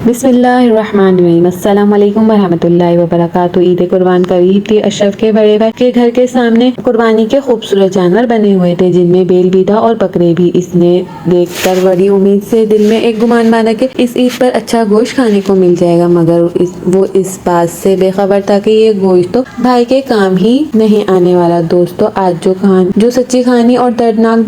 बिस्मिल्लाहिर्रहमानिर्रहीम। अस्सलाम वालेकुम वरहमतुल्लाहि वबरकातुहू। ईद कुर्बान करीब थी। अशरफ के बड़े भाई के घर के सामने कुर्बानी के खूबसूरत जानवर बने हुए थे, जिनमें बेल भी था और बकरे भी। इसने देखकर बड़ी उम्मीद से दिल में एक गुमान बांधा कि इस ईद पर अच्छा गोश्त खाने को मिल जाएगा, मगर वो इस बात से बेखबर था कि ये गोश्त तो भाई के काम ही नहीं आने वाला। दोस्तों, आज जो सच्ची कहानी और दर्दनाक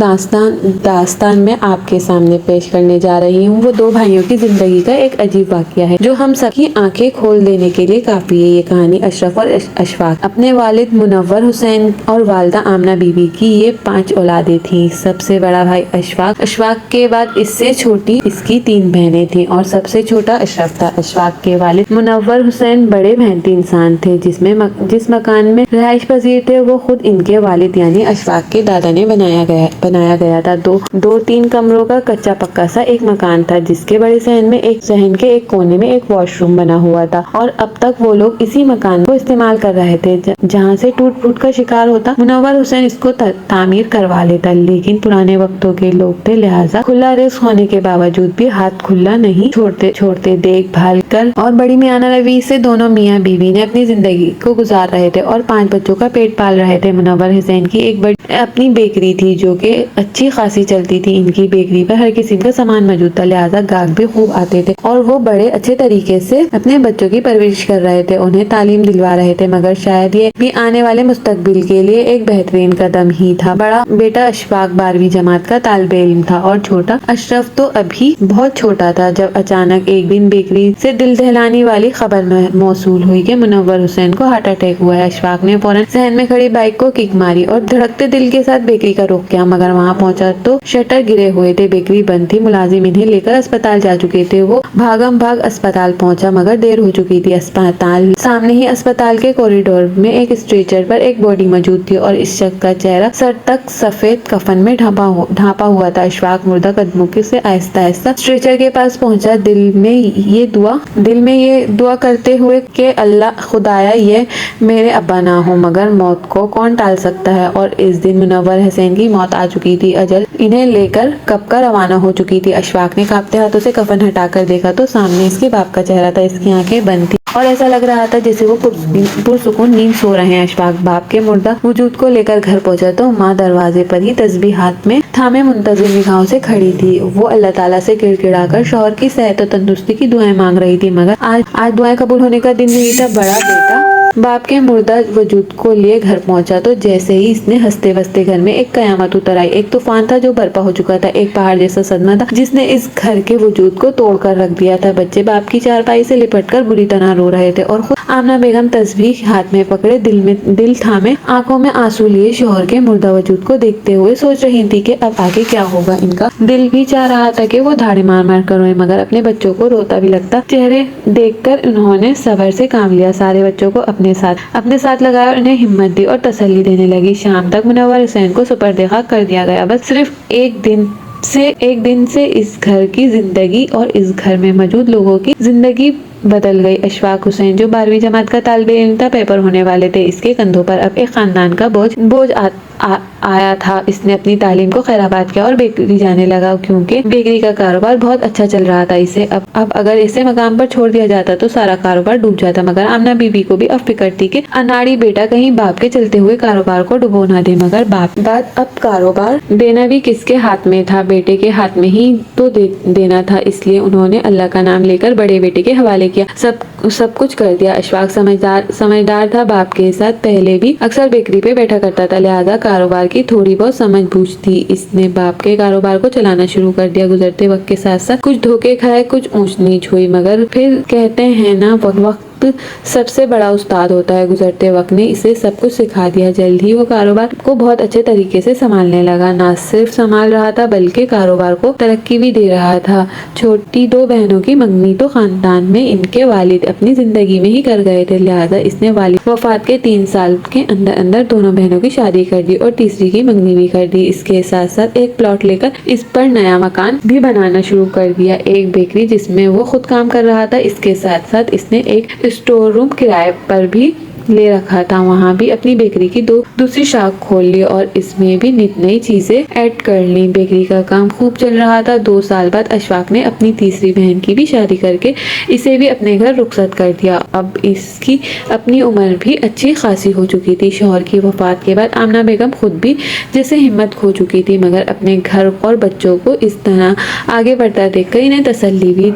दास्तान में आपके सामने पेश करने जा रही हूँ, वो दो भाइयों की जिंदगी का एक अजीब वाकया है जो हम सबकी आंखें खोल देने के लिए काफी है। ये कहानी अशरफ और अशफाक, अपने वालिद मुनव्वर हुसैन और वालदा आमना बीबी की ये 5 औलादें थीं। सबसे बड़ा भाई अशफाक के बाद इससे छोटी इसकी 3 बहनें थीं और सबसे छोटा अशरफ था। अशफाक के वालिद मुनव्वर हुसैन बड़े मेहनती इंसान थे। जिस मकान में रहाइश पजीर थे, वो खुद इनके वालिद यानी अशफाक के दादा ने बनाया गया था। दो 3 कमरों का कच्चा पक्का सा एक मकान था, जिसके बड़े सहन के एक कोने में एक वॉशरूम बना हुआ था और अब तक वो लोग इसी मकान को इस्तेमाल कर रहे थे। जहाँ से टूट फूट का शिकार होता, मुनव्वर हुसैन इसको तामीर करवा लेता, लेकिन पुराने वक्तों के लोग थे, लिहाजा खुला रिस्क होने के बावजूद भी हाथ खुला नहीं छोड़ते देखभाल कर और बड़ी मियाना रवि से दोनों मियाँ बीवी ने अपनी जिंदगी को गुजार रहे थे और 5 बच्चों का पेट पाल रहे थे। मुनव्वर हुसैन की एक बड़ी अपनी बेकरी थी जो कि अच्छी खासी चलती थी। इनकी बेकरी पर हर किस्म का सामान मौजूद था, लिहाजा गाहक भी खूब आते थे और वो बड़े अच्छे तरीके से अपने बच्चों की परवरिश कर रहे थे, उन्हें तालीम दिलवा रहे थे। मगर शायद ये भी आने वाले मुस्तकबिल के लिए एक बेहतरीन कदम ही था। बड़ा बेटा अशफाक 12वीं जमात का तालिबे इल्म था और छोटा अशरफ तो अभी बहुत छोटा था, जब अचानक एक दिन बेकरी से दिल दहलाने वाली खबर मौसूल हुई कि मुनव्वर हुसैन को हार्ट अटैक हुआ है। अशफाक ने फौरन सहन में खड़ी बाइक को किक मारी और धड़कते दिल के साथ बेकरी का रुख किया, मगर वहाँ पहुंचा तो शटर गिरे हुए थे, बेकरी बंद थी, मुलाजिम इन्हें लेकर अस्पताल जा चुके थे। वो भागम भाग अस्पताल पहुंचा, मगर देर हो चुकी थी। अस्पताल सामने ही अस्पताल के कॉरिडोर में एक स्ट्रेचर पर एक बॉडी मौजूद थी और इस शख्स का चेहरा सर तक सफेद कफन में ढांपा हुआ था। अशफाक मुर्दा कदमों से आहिस्ता आहिस्ता स्ट्रेचर के पास पहुंचा, दिल में ये दुआ करते हुए कि अल्लाह खुदाया ये मेरे अब्बा ना हो, मगर मौत को कौन टाल सकता है। और इस दिन मुनव्वर हुसैन की मौत आ चुकी थी। अजल इन्हें लेकर कब का रवाना हो चुकी थी। अशफाक ने कांपते हाथों से कफन हटाकर देखा तो सामने इसके बाप का चेहरा था। इसकी आंखें बंद थी और ऐसा लग रहा था जैसे वो पुरसुकून नींद सो रहे हैं। अशफाक बाप के मुर्दा वजूद को लेकर घर पहुंचा तो माँ दरवाजे पर ही तस्बीह हाथ में थामे मुंतजिर निगाहों से खड़ी थी। वो अल्लाह ताला से गिड़गिड़ाकर शौहर की सेहत और तंदुरुस्ती की दुआएं मांग रही थी, मगर आज दुआएं कबूल होने का दिन नहीं था। बड़ा बेटा बाप के मुर्दा वजूद को लिए घर पहुंचा तो जैसे ही इसने हंसते बसते घर में एक कयामत उतर आई। एक तूफान था जो बर्पा हो चुका था, एक पहाड़ जैसा सदमा था जिसने इस घर के वजूद को तोड़कर रख दिया था। बच्चे बाप की चारपाई से लिपटकर बुरी तरह रो रहे थे और खुद आमना बेगम तस्बीह हाथ में पकड़े दिल थामे आंखों में आंसू लिए शौहर के मुर्दा वजूद को देखते हुए सोच रही थी कि अब आगे क्या होगा। इनका दिल भी चाह रहा था कि वो धाड़े मार मार कर रोए, मगर अपने बच्चों को रोता भी लगता चेहरे देखकर उन्होंने सब्र से काम लिया। सारे बच्चों को अपने साथ लगाया और उन्हें हिम्मत दी और तसल्ली देने लगी। शाम तक मुनव्वर हुसैन को सुपर्द खाक कर दिया गया। बस सिर्फ एक दिन से इस घर की जिंदगी और इस घर में मौजूद लोगों की जिंदगी बदल गई। अशफाक हुसैन जो 12वीं जमात का तालिबे इल्म था, पेपर होने वाले थे, इसके कंधों पर अब एक खानदान का बोझ आया था। इसने अपनी तालीम को खैराबाद किया और बेकरी जाने लगा, क्योंकि बेकरी का कारोबार बहुत अच्छा चल रहा था। इसे अब अगर इसे मकाम पर छोड़ दिया जाता तो सारा कारोबार डूब जाता, मगर आमना बीबी को भी अब फिक्र थी कि अनाड़ी बेटा कहीं बाप के चलते हुए कारोबार को डुबो ना दे। मगर बात अब कारोबार देना भी किसके हाथ में था? बेटे के हाथ में ही तो देना था। इसलिए उन्होंने अल्लाह का नाम लेकर बड़े बेटे के हवाले किया, सब कुछ कर दिया। अशफाक समझदार था, बाप के साथ पहले भी अक्सर बेकरी पे बैठा करता था, लिहाजा कारोबार की थोड़ी बहुत समझ बूझ थी। इसने बाप के कारोबार को चलाना शुरू कर दिया। गुजरते वक्त के साथ साथ कुछ धोखे खाए, कुछ ऊंच नीच हुई, मगर फिर कहते हैं ना, वक्त सबसे बड़ा उस्ताद होता है। गुजरते वक्त ने इसे सब कुछ सिखा दिया। जल्द ही वो कारोबार को बहुत अच्छे तरीके से संभालने लगा। ना सिर्फ संभाल रहा था बल्कि कारोबार को तरक्की भी दे रहा था। छोटी 2 बहनों की मंगनी तो खानदान में इनके वालिद अपनी जिंदगी में ही कर गए थे, लिहाजा इसने वालिद वफात के 3 साल के अंदर दोनों बहनों की शादी कर दी और तीसरी की मंगनी भी कर दी। इसके साथ साथ एक प्लॉट लेकर इस पर नया मकान भी बनाना शुरू कर दिया, एक बेकरी जिसमें वो खुद काम कर रहा था। इसके साथ साथ इसने एक स्टोर रूम किराए पर भी ले रखा था वहाँ भी अपनी बेकरी की दूसरी शाख खोल ली और इसमें भी नित नई चीजें ऐड कर ली। बेकरी का काम खूब चल रहा था। 2 साल बाद अशफाक ने अपनी तीसरी बहन की भी शादी करके इसे भी अपने घर रुखसत कर दिया। अब इसकी अपनी उम्र भी अच्छी खासी हो चुकी थी। शौहर की वफात के बाद आमना बेगम खुद भी जैसे हिम्मत खो चुकी थी, मगर अपने घर और बच्चों को इस तरह आगे बढ़ता देखकर इन्हें तसल्ली भी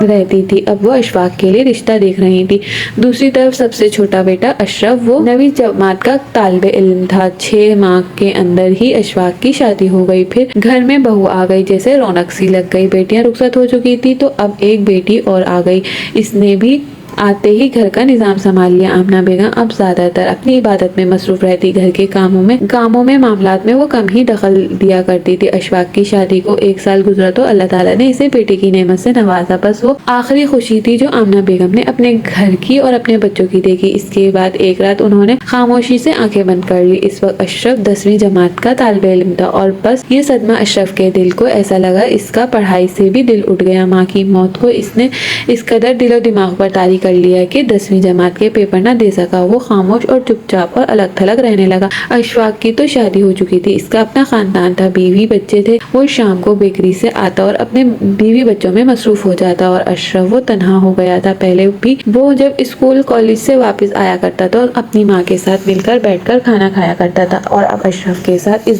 रहती थी। अब वो अशफाक के लिए रिश्ता देख रही थी। दूसरी तरफ सबसे छोटा बेटा अशरफ, वो 9वीं जमात का तालिबे इल्म था। 6 माह के अंदर ही अशफाक की शादी हो गई। फिर घर में बहू आ गई, जैसे रौनक सी लग गई। बेटियां रुखसत हो चुकी थी तो अब एक बेटी और आ गई। इसने भी आते ही घर का निजाम संभाल लिया। आमना बेगम अब ज्यादातर अपनी इबादत में मसरूफ रहती। घर के कामों में मामलात में वो कम ही दखल दिया करती थी। अशफाक की शादी को 1 साल गुजरा तो अल्लाह ताला ने इसे बेटे की नेमत से नवाजा। बस वो आखिरी खुशी थी जो आमना बेगम ने अपने घर की और अपने बच्चों की देखी। इसके बाद एक रात उन्होंने खामोशी से आंखें बंद कर ली। इस वक्त अशरफ 10वीं जमात का तालिबे इल्म था और बस ये सदमा अशरफ के दिल को ऐसा लगा इसका पढ़ाई से भी दिल उठ गया। माँ की मौत को इसने इस कदर दिलो दिमाग पर तारी कर लिया कि 10वीं जमात के पेपर न दे सका। वो खामोश और चुपचाप और अलग थलग रहने लगा। अशफाक की तो शादी हो चुकी थी, इसका अपना खानदान था, बीवी बच्चे थे। वो शाम को बेकरी से आता और अपने बीवी बच्चों में मसरूफ हो जाता और अशरफ वो तन्हा हो गया था। पहले भी वो जब स्कूल कॉलेज से वापस आया करता था और अपनी माँ के साथ मिलकर बैठकर खाना खाया करता था और अब अशरफ के साथ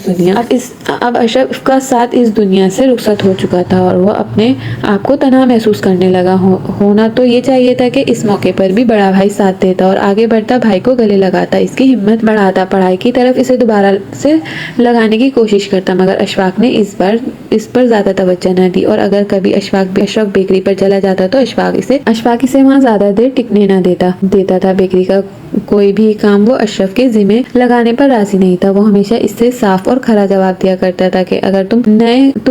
अब अशरफ का साथ इस दुनिया से रुखसत हो चुका था और वो अपने आप को तन्हा महसूस करने लगा। होना तो ये चाहिए था कि इस मौके पर भी बड़ा भाई साथ देता और आगे बढ़ता भाई को गले लगाता, इसकी हिम्मत बढ़ाता, पढ़ाई की तरफ इसे दोबारा से लगाने की कोशिश करता। मगर अशफाक ने इस पर ज्यादा तवज्जो न दी और अगर कभी अशफाक बेकरी पर चला जाता तो अशफाक इसे वहाँ ज्यादा देर टिकने न देता था। बेकरी का कोई भी काम वो अशरफ के जिम्मे लगाने पर राजी नहीं था। वो हमेशा इससे साफ और खरा जवाब दिया करता था कि अगर तुम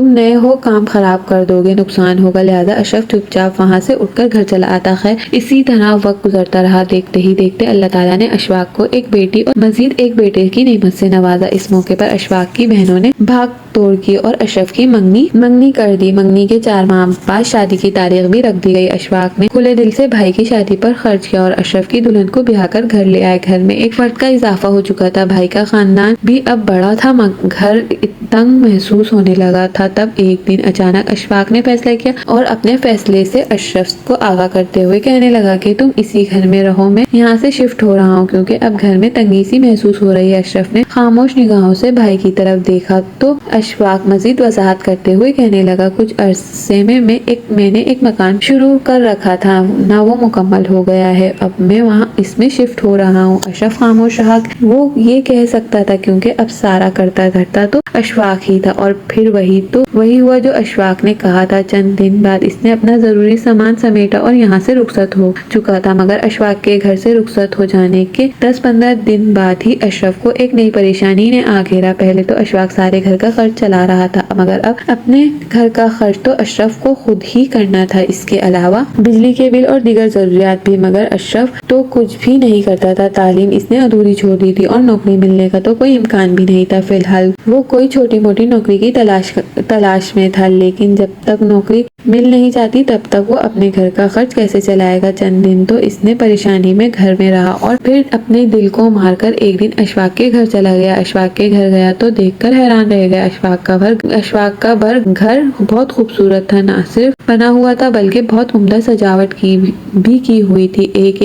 नए हो, काम खराब कर दोगे, नुकसान होगा। लिहाजा अशरफ चुपचाप वहाँ से उठकर घर चला आता। खैर इसी तरह वक्त गुजरता रहा। देखते ही देखते अल्लाह ताला ने अशफाक को एक बेटी और मजीद एक बेटे की नेमत से नवाजा। इस मौके पर अशफाक की बहनों ने भाग तोड़ की और अशरफ की मंगनी कर दी। मंगनी के 4 माह बाद शादी की तारीख भी रख दी गई। अशफाक ने खुले दिल से भाई की शादी पर खर्च किया और अशरफ की दुल्हन को ब्याह कर घर ले आए। घर में एक फर्द का इजाफा हो चुका था। भाई का खानदान भी अब बड़ा था। घर तंग महसूस होने लगा था। तब एक दिन अचानक अशफाक ने फैसला किया और अपने फैसले से अशरफ को आगाह करते हुए कहने लगा कि तुम इसी घर में रहो, मैं यहाँ से शिफ्ट हो रहा हूँ क्योंकि अब घर में तंगी सी महसूस हो रही है। अशरफ ने खामोश निगाहों से भाई की तरफ देखा तो अशफाक मजीद वजाहत करते हुए कहने लगा, कुछ अरसे में मैंने एक मकान शुरू कर रखा था ना, वो मुकम्मल हो गया है, अब मैं वहाँ इसमें शिफ्ट हो रहा हूँ। अशरफ खामोश रहा। वो ये कह सकता था क्योंकि अब सारा करता धरता तो अशफाक ही था और फिर वही हुआ जो अशफाक ने कहा था। चंद दिन बाद इसने अपना जरूरी सामान समेटा और यहाँ से रुखसत हो चुका था। मगर अशफाक के घर से रुखसत हो जाने के 10-15 दिन बाद ही अशरफ को एक नई परेशानी ने आ घेरा। पहले तो अशफाक सारे घर का खर्च चला रहा था, मगर अब अपने घर का खर्च तो अशरफ को खुद ही करना था। इसके अलावा बिजली के बिल और दीगर जरूरियात भी। मगर अशरफ तो कुछ भी नहीं करता था। तालीम इसने अधूरी छोड़ दी थी और नौकरी मिलने का तो कोई इम्कान भी नहीं था। फिलहाल वो कोई छोटी मोटी नौकरी की तलाश में था, लेकिन जब तक नौकरी मिल नहीं जाती तब तक वो अपने घर का खर्च कैसे चलाएगा। चंद दिन तो इसने परेशानी में घर में रहा और फिर अपने दिल को मारकर एक दिन अशफाक के घर चला गया। अशफाक के घर गया तो देखकर हैरान रह गया। अशफाक का घर बहुत खूबसूरत था। ना सिर्फ बना हुआ था बल्कि बहुत उम्दा सजावट की हुई थी। एक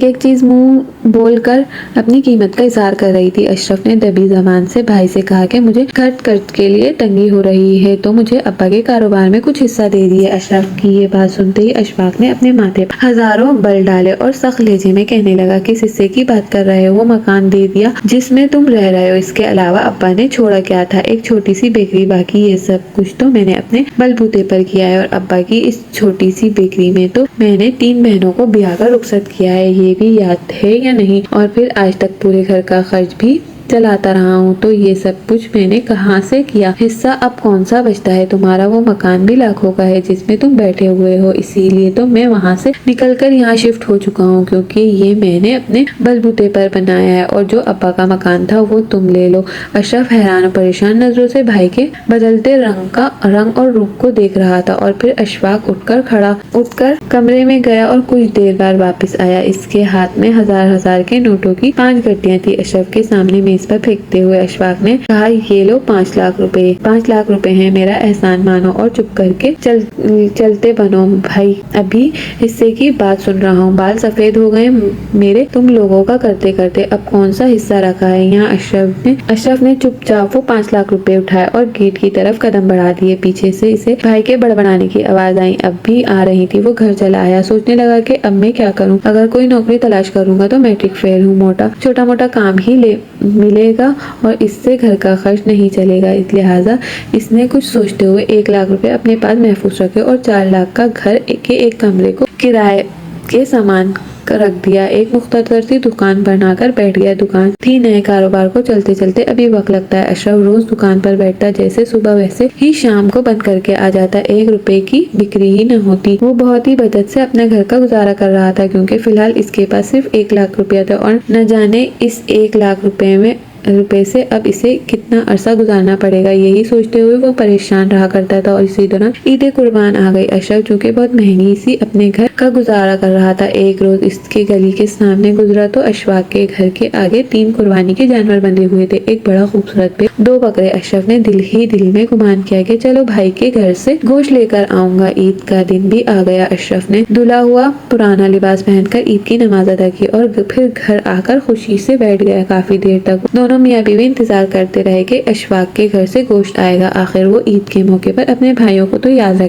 एक चीज मुंह बोलकर अपनी कीमत का इजहार कर रही थी। अशरफ ने दबी जबान से भाई से कहा कि मुझे खर्च के लिए तंगी हो रही है तो मुझे अब्बा के कारोबार में कुछ हिस्सा दे दिए। अशरफ की ये बात सुनते ही अशफाक ने अपने माथे पर हजारों बल डाले और सख्त लहजे में कहने लगा, किस हिस्से की बात कर रहे हो? वो मकान दे दिया जिसमें तुम रह रहे हो। इसके अलावा अब्बा ने छोड़ा क्या था? एक छोटी सी बेकरी। बाकी ये सब कुछ तो मैंने अपने बलबूते पर किया है और अब्बा की इस छोटी सी बेकरी में तो मैंने 3 बहनों को ब्याह कर रुखसत किया है, ये भी याद है या नहीं? और फिर आज तक पूरे घर का खर्च भी चलाता रहा हूँ, तो ये सब कुछ मैंने कहाँ से किया? हिस्सा अब कौन सा बचता है? तुम्हारा वो मकान भी लाखों का है जिसमें तुम बैठे हुए हो, इसीलिए तो मैं वहाँ से निकलकर यहाँ शिफ्ट हो चुका हूँ, क्योंकि ये मैंने अपने बलबूते पर बनाया है, और जो अब्बा का मकान था वो तुम ले लो। अशरफ हैरान और परेशान नजरों से भाई के बदलते रंग और रूप को देख रहा था, और फिर अशफाक उठकर कमरे में गया और कुछ देर बाद वापस आया। इसके हाथ में हजार के नोटों की 5 गड्डियां थी। अशरफ के सामने मेज पर फेंकते हुए अशफाक ने कहा, ये लो 5 लाख रुपए। 5 लाख रुपए हैं, मेरा एहसान मानो और चुप करके चलते बनो। भाई अभी हिस्से की बात सुन रहा हूँ। बाल सफेद हो गए मेरे तुम लोगों का करते करते, अब कौन सा हिस्सा रखा है यहाँ? अशरफ ने चुपचाप वो 5 लाख रुपए उठाए और गेट की तरफ कदम बढ़ा दिए। पीछे से इसे भाई के बड़बड़ाने की आवाज आई, अब भी आ रही थी। वो घर चला आया, सोचने लगा कि अब मैं क्या करूं? अगर कोई नौकरी तलाश करूंगा तो मैट्रिक फेल हूँ, छोटा मोटा काम ही मिलेगा और इससे घर का खर्च नहीं चलेगा। लिहाजा इसने कुछ सोचते हुए 1 लाख रुपए अपने पास महफूज रखे और 4 लाख का घर के एक कमरे को किराए के सामान रख दिया। एक मुख्तसर सी दुकान बनाकर बैठ गया। दुकान थी, नए कारोबार को चलते चलते अभी वक्त लगता है। अशरफ रोज दुकान पर बैठता, जैसे सुबह वैसे ही शाम को बंद करके आ जाता। 1 रुपए की बिक्री ही न होती। वो बहुत ही बचत से अपने घर का गुजारा कर रहा था, क्योंकि फिलहाल इसके पास सिर्फ 1 लाख रुपया था, और न जाने इस 1 लाख रुपए से अब इसे कितना अरसा गुजारना पड़ेगा। यही सोचते हुए वो परेशान रहा करता था। और इसी दौरान ईद कुर्बान आ गई। अशरफ जो कि बहुत महंगी सी अपने घर का गुजारा कर रहा था, एक रोज इसके गली के सामने गुजरा तो अशफाक के घर के आगे 3 कुर्बानी के जानवर बंधे हुए थे। एक बड़ा खूबसूरत पे 2 बकरे। अशरफ ने दिल में गुमान किया कि चलो भाई के घर से गोश्त लेकर आऊंगा। ईद का दिन भी आ गया। अशरफ ने धुला हुआ पुराना लिबास पहनकर ईद की नमाज अदा की और फिर घर आकर खुशी से बैठ गया। काफी देर तक दोनों मियाँ बीवी इंतजार करते रहे कि अशफाक के घर से गोश्त आएगा। आखिर वो ईद के मौके पर अपने भाई को तो याद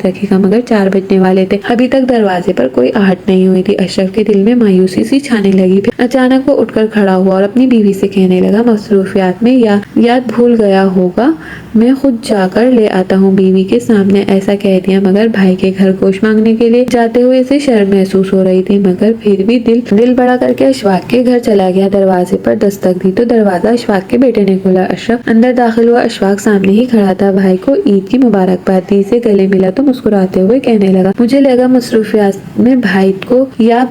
रखेगा, मगर 4 बजने वाले थे। अभी तक दरवाजे पर कोई आहट नहीं हुई थी। अशरफ के दिल में मायूसी सी छाने लगी। फिर अचानक वो उठकर खड़ा हुआ और अपनी बीवी से कहने लगा, मसरूफियात में याद भूल गया होगा, मैं खुद जाकर ले आता हूँ। बीवी के सामने ऐसा कह दिया, मगर भाई के घर गोश्त मांगने के लिए जाते हुए इसे शर्म महसूस हो रही थी, मगर फिर भी दिल बड़ा करके अशफाक के घर चला गया। दरवाजे पर दस्तक दी तो दरवाजा अशफाक के बेटे ने खोला। अशरफ अंदर दाखिल हुआ। अशफाक सामने ही खड़ा था। भाई को ईद की मुबारकबाद दी। इसे गले मिला तो मुस्कुराते हुए कहने लगा, मुझे लगा मसरूफियात में भाई को याद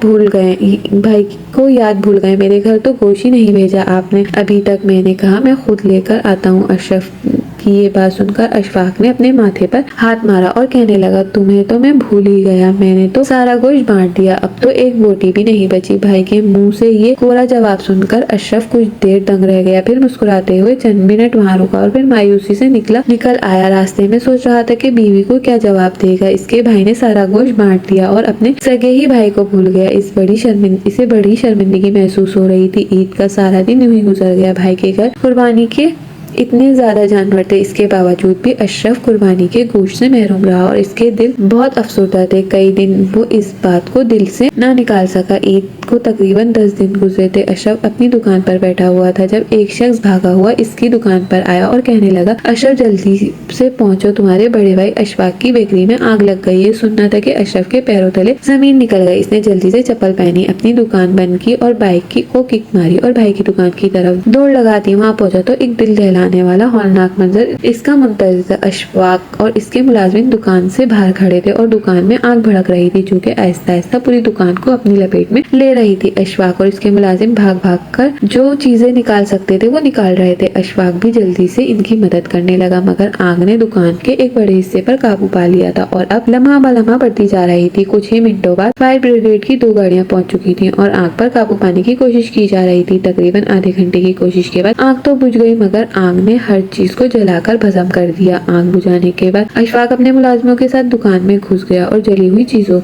भूल गए। मेरे घर तो गोश्त ही नहीं भेजा आपने अभी तक। मैंने कहा मैं खुद लेकर आता हूँ। अशरफ की ये बात सुनकर अशफाक ने अपने माथे पर हाथ मारा और कहने लगा, तुम्हें तो मैं भूल ही गया, मैंने तो सारा गोश्त बांट दिया, अब तो एक बोटी भी नहीं बची। भाई के मुंह से ये कोरा जवाब सुनकर अशरफ कुछ देर दंग रह गया। फिर मुस्कुराते हुए चंद मिनट वहाँ रुका और फिर मायूसी से निकल आया। रास्ते में सोच रहा था कि बीवी को क्या जवाब देगा। इसके भाई ने सारा गोश्त बांट दिया और अपने सगे ही भाई को भूल गया। इसे बड़ी शर्मिंदगी महसूस हो रही थी। ईद का सारा दिन यूं ही गुजर गया। भाई के घर कुर्बानी के इतने ज्यादा जानवर थे, इसके बावजूद भी अशरफ कुर्बानी के गोश्त से महरूम रहा और इसके दिल बहुत अफसरदा थे। कई दिन वो इस बात को दिल से ना निकाल सका। ईद को तकरीबन 10 दिन गुजरे थे। अशरफ अपनी दुकान पर बैठा हुआ था जब एक शख्स भागा हुआ इसकी दुकान पर आया और कहने लगा, अशरफ जल्दी से पहुंचो, तुम्हारे बड़े भाई अशफाक की बेकरी में आग लग गई है। सुनना था कि अशरफ के पैरों तले जमीन निकल गई। इसने जल्दी से चप्पल पहनी, अपनी दुकान बंद की और बाइक को किक मारी और भाई की दुकान की तरफ दौड़ लगा दी। वहाँ पहुंचा तो एक दिल दहलाने वाला हौलनाक मंजर इसका मुंतजिर था। अशफाक और इसके मुलाजिम दुकान से बाहर खड़े थे और दुकान में आग भड़क रही थी, जो कि आहिस्ता आहिस्ता पूरी दुकान को अपनी लपेट में ले रही थी। अशफाक और इसके मुलाजिम भाग कर जो चीजें निकाल सकते थे वो निकाल रहे थे। अशफाक भी जल्दी से इनकी मदद करने लगा, मगर आग ने दुकान के एक बड़े हिस्से पर काबू पा लिया था और अब लम्हा ब लम्हा बढ़ती जा रही थी। कुछ ही मिनटों बाद फायर ब्रिगेड की 2 गाड़ियां पहुंच चुकी थी और आग पर काबू पाने की कोशिश की जा रही थी। तकरीबन आधे घंटे की कोशिश के बाद आग तो बुझ गई, मगर आग ने हर चीज को जलाकर भस्म कर दिया। आग बुझाने के बाद अशफाक अपने मुलाजिमों के साथ दुकान में घुस गया और जली हुई चीजों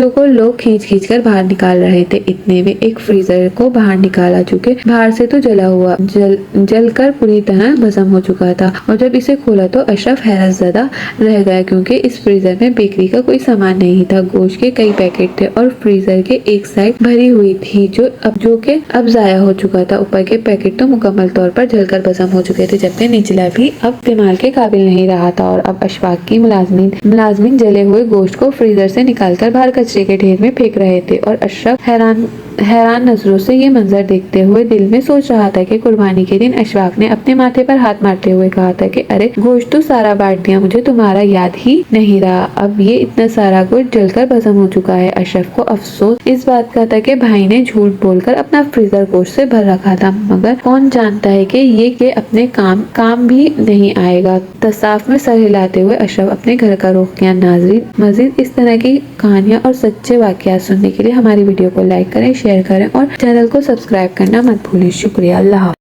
को लोग खींच कर बाहर निकाल रहे थे। इतने में एक फ्रीजर को बाहर निकाला, चूँकि बाहर से तो जल कर पूरी तरह भस्म हो चुका था। और जब इसे खोला तो अशरफ हैरत ज़दा रह गया, क्योंकि इस फ्रीजर में बेकरी का कोई सामान नहीं था। गोश्त के कई पैकेट थे और फ्रीजर के एक साइड भरी हुई थी जो कि अब जाया हो चुका था। ऊपर के पैकेट तो मुकम्मल तौर पर जलकर भस्म हो चुके थे, जबकि निचला भी अब इस्तेमाल के काबिल नहीं रहा था। और अब अशफाक की मुलाजमीन जले हुए गोश्त को फ्रीजर से निकालकर बाहर कचरे के ढेर में फेंक रहे थे और अशरफ हैरान नजरों से ये मंजर देखते हुए दिल में सोच रहा था कि कुर्बानी के दिन अशफाक ने अपने माथे पर हाथ मारते हुए कहा था कि अरे गोश्त तो सारा बांट दिया, मुझे तुम्हारा याद ही नहीं रहा। अब ये इतना सारा गोश्त जलकर भस्म हो चुका है। अशरफ को अफसोस इस बात का था कि भाई ने झूठ बोलकर अपना फ्रीजर गोश्त से भर रखा था, मगर कौन जानता है कि ये के अपने काम भी नहीं आएगा। तसाफ में सर हिलाते हुए अशरफ अपने घर का रुख किया। नाज़रीन, मजीद इस तरह की कहानियाँ और सच्चे वाकयात सुनने के लिए हमारी वीडियो को लाइक करें, शेयर करें और चैनल को सब्सक्राइब करना मत भूलें। शुक्रिया। अल्लाह हाफ़िज़।